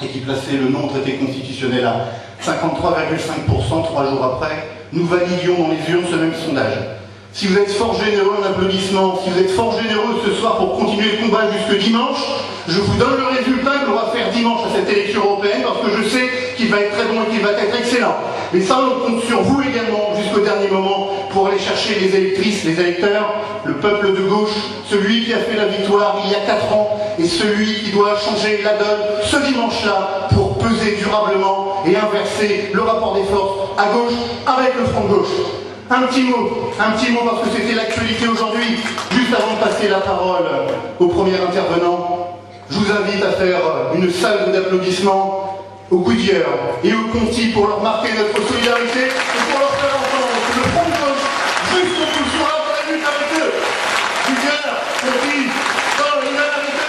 et qui plaçait le non-traité constitutionnel à 53,5%, 3 jours après, nous validions dans les urnes ce même sondage. Si vous êtes fort généreux en applaudissements, si vous êtes fort généreux ce soir pour continuer le combat jusque dimanche, je vous donne le résultat que l'on va faire dimanche à cette élection européenne, parce que je sais qu'il va être très bon et qu'il va être excellent. Mais ça, on compte sur vous également, jusqu'au dernier moment, pour aller chercher les électrices, les électeurs, le peuple de gauche, celui qui a fait la victoire il y a 4 ans, et celui qui doit changer la donne ce dimanche-là pour peser durablement et inverser le rapport des forces à gauche avec le front de gauche. Un petit mot parce que c'était l'actualité aujourd'hui. Juste avant de passer la parole au premier intervenant, je vous invite à faire une salve d'applaudissements aux Goodyear et aux Conti pour leur marquer notre solidarité et pour leur faire entendre que le front de gauche, jusqu'au bout, sera dans la lutte avec eux. Goodyear, Conti, solidarité.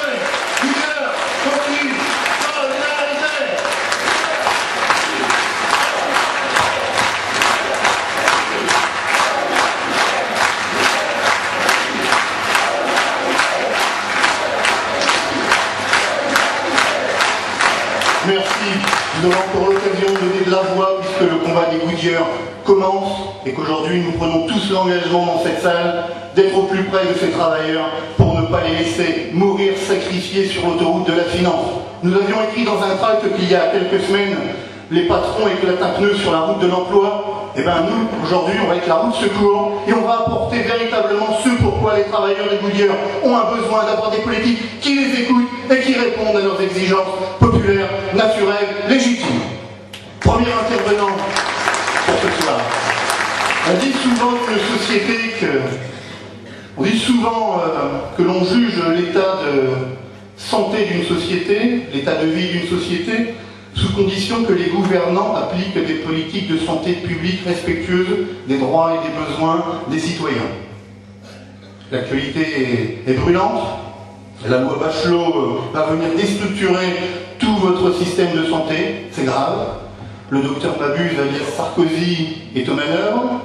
Goodyear, Conti, solidarité. Merci. Nous avons encore l'occasion de donner de la voix puisque le combat des Goodyear commence et qu'aujourd'hui nous prenons tous l'engagement dans cette salle d'être au plus près de ces travailleurs pour ne pas les laisser mourir sacrifiés sur l'autoroute de la finance. Nous avions écrit dans un tract qu'il y a quelques semaines, les patrons éclatent un pneu sur la route de l'emploi. Eh bien nous, aujourd'hui, on va être la roue de secours et on va apporter véritablement ce pourquoi les travailleurs des Goodyear ont un besoin d'avoir des politiques qui les écoutent et qui répondent à leurs exigences populaires, naturelles, légitimes. Premier intervenant pour ce soir. On dit souvent que l'on juge l'état de santé d'une société, l'état de vie d'une société, sous condition que les gouvernants appliquent des politiques de santé publique respectueuses des droits et des besoins des citoyens. L'actualité est brûlante. La loi Bachelot va venir déstructurer tout votre système de santé. C'est grave. Le docteur Mabuse, alias Sarkozy, est aux manœuvres.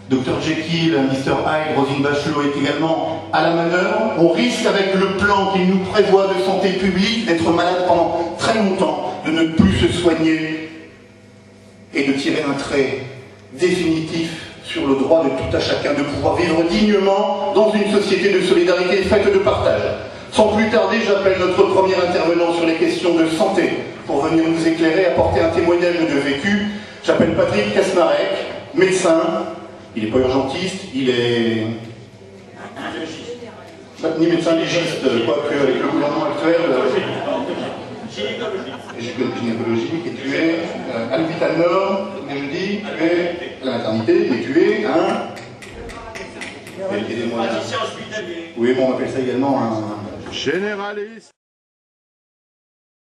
Dr Jekyll, Mr Hyde, Roselyne Bachelot est également à la manœuvre. On risque avec le plan qu'il nous prévoit de santé publique d'être malade pendant très longtemps, de ne plus se soigner et de tirer un trait définitif sur le droit de tout à chacun de pouvoir vivre dignement dans une société de solidarité faite de partage. Sans plus tarder, j'appelle notre premier intervenant sur les questions de santé pour venir nous éclairer, apporter un témoignage de vécu. J'appelle Patrick Kasmarek, médecin. Il n'est pas urgentiste, il est ni médecin légiste, quoique avec le gouvernement actuel, gynécologique, et tu es à l'hôpital Nord, tous les jeudis, tu es à la maternité, et tu es un... Aidez-moi. Oui, bon, on appelle ça également un... Généraliste.